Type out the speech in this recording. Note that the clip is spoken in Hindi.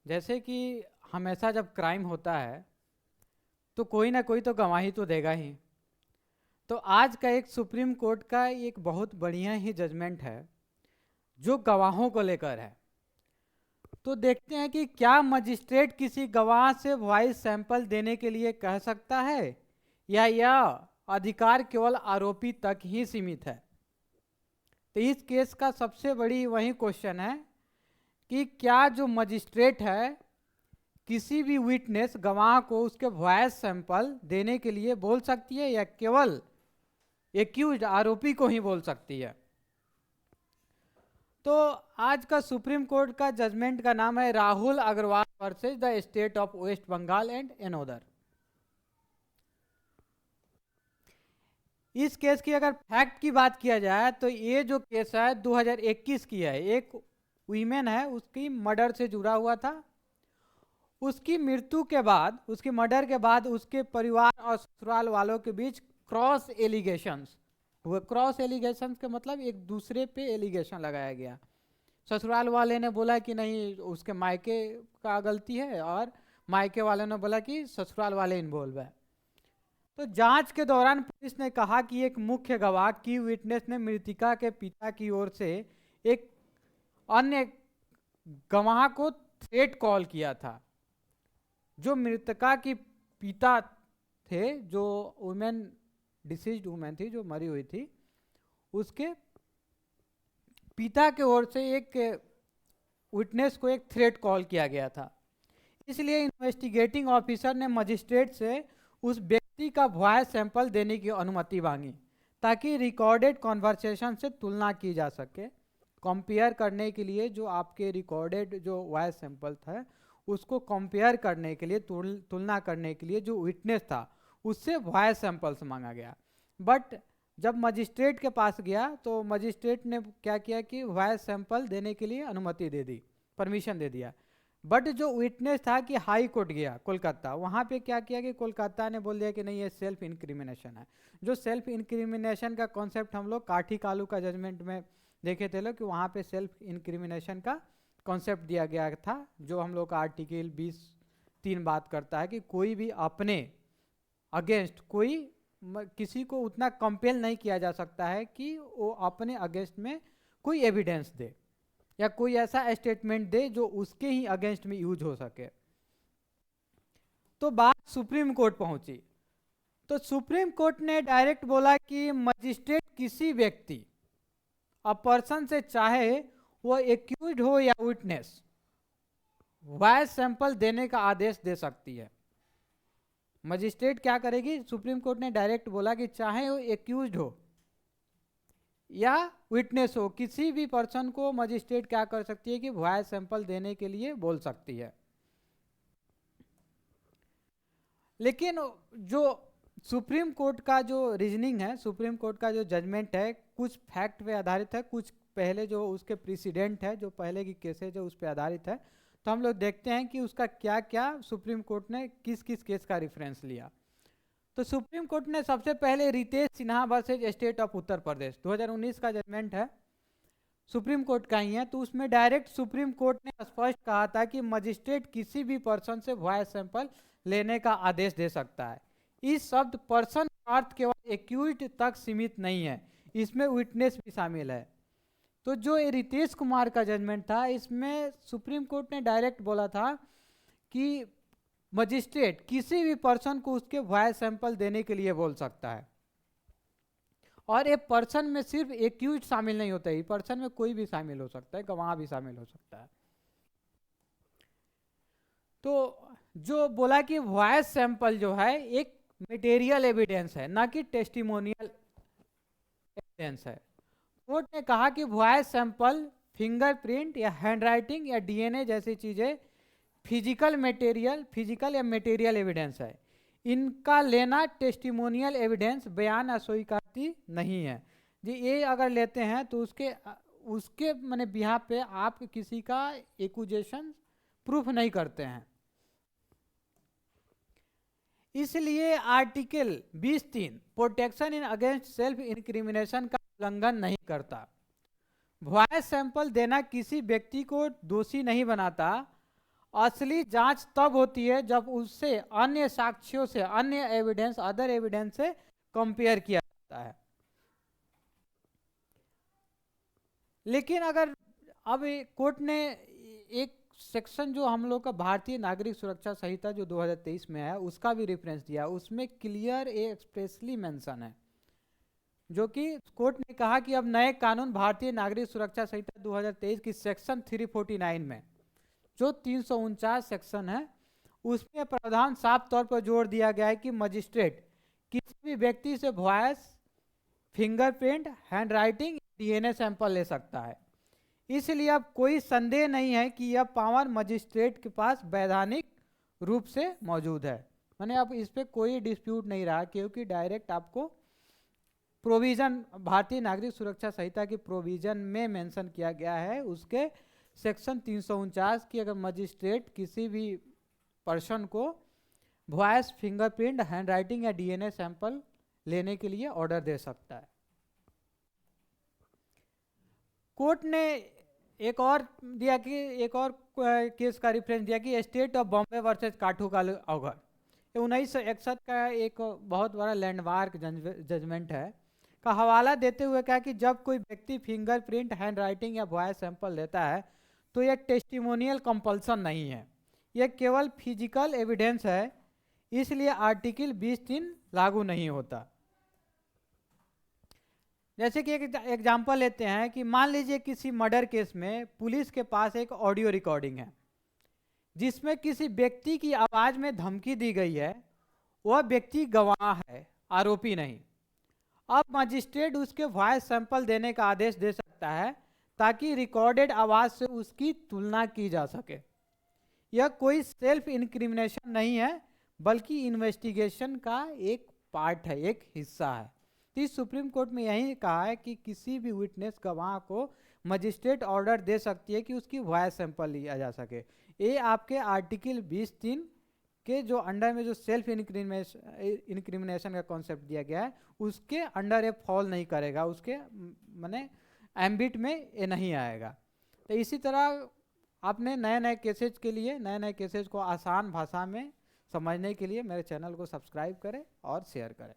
जैसे कि हमेशा जब क्राइम होता है तो कोई ना कोई तो गवाही तो देगा ही। तो आज का एक सुप्रीम कोर्ट का एक बहुत बढ़िया ही जजमेंट है जो गवाहों को लेकर है। तो देखते हैं कि क्या मजिस्ट्रेट किसी गवाह से वॉइस सैंपल देने के लिए कह सकता है या यह अधिकार केवल आरोपी तक ही सीमित है। तो इस केस का सबसे बड़ी वही क्वेश्चन है कि क्या जो मजिस्ट्रेट है किसी भी विटनेस गवाह को उसके वॉइस सैंपल देने के लिए बोल सकती है या केवल एक्यूज्ड आरोपी को ही बोल सकती है। तो आज का सुप्रीम कोर्ट का जजमेंट का नाम है Rahul Agarwal versus the State of West Bengal and another. इस केस की अगर फैक्ट की बात किया जाए तो ये जो केस है 2021 की है। एक वीमेन है, उसकी मर्डर से जुड़ा हुआ था। उसकी मृत्यु के बाद, उसकी मर्डर के बाद उसके परिवार और ससुराल वालों के बीच क्रॉस एलिगेशंस हुए। क्रॉस एलिगेशंस के मतलब एक दूसरे पे एलिगेशन लगाया गया। ससुराल वाले ने बोला कि नहीं उसके मायके का गलती है और मायके वाले ने बोला कि ससुराल वाले इन्वॉल्व है। तो जांच के दौरान पुलिस ने कहा कि एक मुख्य गवाह की विटनेस ने मृतिका के पिता की ओर से एक अन्य गवाह को थ्रेट कॉल किया था। जो मृतका की पिता थे, जो वुमेन डिसीज्ड वुमेन थी, जो मरी हुई थी, उसके पिता की ओर से एक विटनेस को एक थ्रेट कॉल किया गया था। इसलिए इन्वेस्टिगेटिंग ऑफिसर ने मजिस्ट्रेट से उस व्यक्ति का वॉइस सैंपल देने की अनुमति मांगी ताकि रिकॉर्डेड कॉन्वर्सेशन से तुलना की जा सके। कंपेयर करने के लिए जो आपके रिकॉर्डेड जो वॉइस सैंपल था उसको कंपेयर करने के लिए, तुलना करने के लिए जो विटनेस था उससे वॉइस सैंपल्स मांगा गया। बट जब मजिस्ट्रेट के पास गया तो मजिस्ट्रेट ने क्या किया कि वॉइस सैंपल देने के लिए अनुमति दे दी, परमिशन दे दिया। बट जो विटनेस था कि हाई कोर्ट गया कोलकाता, वहाँ पे क्या किया कि कोलकाता ने बोल दिया कि नहीं ये सेल्फ इंक्रिमिनेशन है। जो सेल्फ इंक्रिमिनेशन का कॉन्सेप्ट हम लोग काठी कालू का जजमेंट में देखे थे लोग कि वहाँ पे सेल्फ इंक्रिमिनेशन का कॉन्सेप्ट दिया गया था, जो हम लोग का आर्टिकल 20(3) बात करता है कि कोई भी अपने अगेंस्ट कोई किसी को उतना कंपेल नहीं किया जा सकता है कि वो अपने अगेंस्ट में कोई एविडेंस दे या कोई ऐसा स्टेटमेंट दे जो उसके ही अगेंस्ट में यूज हो सके। तो बात सुप्रीम कोर्ट पहुंची तो सुप्रीम कोर्ट ने डायरेक्ट बोला कि मजिस्ट्रेट किसी व्यक्ति अ पर्सन से चाहे वो एक्यूज्ड हो या विटनेस वॉइस सैंपल देने का आदेश दे सकती है। मजिस्ट्रेट क्या करेगी, सुप्रीम कोर्ट ने डायरेक्ट बोला कि चाहे वो एक्यूज्ड हो या विटनेस हो, किसी भी पर्सन को मजिस्ट्रेट क्या कर सकती है कि वॉइस सैंपल देने के लिए बोल सकती है। लेकिन जो सुप्रीम कोर्ट का जो रीजनिंग है, सुप्रीम कोर्ट का जो जजमेंट है, कुछ फैक्ट पे आधारित है, कुछ पहले जो उसके प्रेसिडेंट है, जो पहले की केसेज जो उस पर आधारित है। तो हम लोग देखते हैं कि उसका क्या क्या सुप्रीम कोर्ट ने किस किस केस का रेफरेंस लिया। तो सुप्रीम कोर्ट ने सबसे पहले Ritesh Sinha versus state of Uttar Pradesh 2019 का जजमेंट है, सुप्रीम कोर्ट का ही है। तो उसमें डायरेक्ट सुप्रीम कोर्ट ने स्पष्ट कहा था कि मजिस्ट्रेट किसी भी पर्सन से वॉइस सैंपल लेने का आदेश दे सकता है। इस शब्द पर्सन का अर्थ केवल एक्यूज्ड तक सीमित नहीं है, इसमें विटनेस भी शामिल है। तो जो ये रितेश कुमार का जजमेंट था, इसमें सुप्रीम कोर्ट ने डायरेक्ट बोला था कि मजिस्ट्रेट किसी भी पर्सन को उसके वॉइस सैंपल देने के लिए बोल सकता है। और ये पर्सन में सिर्फ एक्यूज शामिल नहीं होता है, पर्सन में कोई भी शामिल हो सकता है, गवाह भी शामिल हो सकता है। तो जो बोला कि वॉइस सैंपल जो है एक मटेरियल एविडेंस है, ना कि टेस्टिमोनियल एविडेंस है। कोर्ट ने कहा कि वॉइस सैंपल फिंगरप्रिंट या हैंडराइटिंग या डीएनए जैसी चीजें फिजिकल या मटेरियल एविडेंस है। इनका लेना टेस्टिमोनियल एविडेंस, बयान अस्वीकारती नहीं है जी। ये अगर लेते हैं तो उसके माने बिहार पे आप किसी का एक्यूजेशन प्रूफ नहीं करते हैं। इसलिए article 20(3) protection in against self incrimination का उल्लंघन नहीं करता। वॉइस सैंपल देना किसी व्यक्ति को दोषी नहीं बनाता असली जांच तब होती है जब उससे अन्य साक्ष्यों से, अन्य एविडेंस, अदर एविडेंस से कंपेयर किया जाता है। लेकिन अगर अब कोर्ट ने एक सेक्शन जो हम लोग का भारतीय नागरिक सुरक्षा संहिता जो 2023 में है उसका भी रेफरेंस दिया, उसमें क्लियर एक्सप्रेसली मेंशन है, जो कि कोर्ट ने कहा कि अब नए कानून भारतीय नागरिक सुरक्षा संहिता 2023 की सेक्शन 349 में जो 349 सेक्शन है उसमें प्रावधान साफ तौर पर जोर दिया गया है कि मजिस्ट्रेट किसी भी व्यक्ति से voice, fingerprint, handwriting, DNA sample ले सकता है। इसलिए अब कोई संदेह नहीं है कि यह पावर मजिस्ट्रेट के पास वैधानिक रूप से मौजूद है। माने अब इस पे कोई डिस्प्यूट नहीं रहा, क्योंकि डायरेक्ट आपको प्रोविजन भारतीय नागरिक सुरक्षा संहिता की प्रोविजन में मेंशन किया गया है, उसके सेक्शन 349 की अगर मजिस्ट्रेट किसी भी पर्सन को वॉइस, फिंगरप्रिंट, हैंडराइटिंग या डीएनए सैंपल लेने के लिए ऑर्डर दे सकता है। कोर्ट ने एक और दिया कि एक और केस का रेफरेंस दिया कि स्टेट ऑफ बॉम्बे वर्सेस काठूकाल अवघर, 1961 का एक बहुत बड़ा लैंडमार्क जजमेंट है का हवाला देते हुए कहा कि जब कोई व्यक्ति फिंगरप्रिंट, हैंडराइटिंग या वॉइस सैंपल लेता है तो यह टेस्टिमोनियल कंपल्सन नहीं है, यह केवल फिजिकल एविडेंस है, इसलिए आर्टिकल 20(3) लागू नहीं होता। जैसे कि एक एग्जाम्पल लेते हैं कि मान लीजिए किसी मर्डर केस में पुलिस के पास एक ऑडियो रिकॉर्डिंग है जिसमें किसी व्यक्ति की आवाज में धमकी दी गई है, वह व्यक्ति गवाह है, आरोपी नहीं। अब मजिस्ट्रेट उसके वॉइस सैंपल देने का आदेश दे सकता है ताकि रिकॉर्डेड आवाज से उसकी तुलना की जा सके। यह कोई सेल्फ इंक्रिमिनेशन नहीं है, बल्कि इन्वेस्टिगेशन का एक पार्ट है, एक हिस्सा है। तो सुप्रीम कोर्ट में यही कहा है कि किसी भी विटनेस, गवाह को मजिस्ट्रेट ऑर्डर दे सकती है कि उसकी वॉइस सैंपल लिया जा सके। ये आपके आर्टिकल 20(3) के जो अंडर में जो सेल्फ इंक्रिमिनेशन का कॉन्सेप्ट दिया गया है उसके अंडर ये फॉल नहीं करेगा, उसके माने एम्बिट में ये नहीं आएगा। तो इसी तरह आपने नए नए केसेज के लिए, नए नए केसेज को आसान भाषा में समझने के लिए मेरे चैनल को सब्सक्राइब करें और शेयर करें।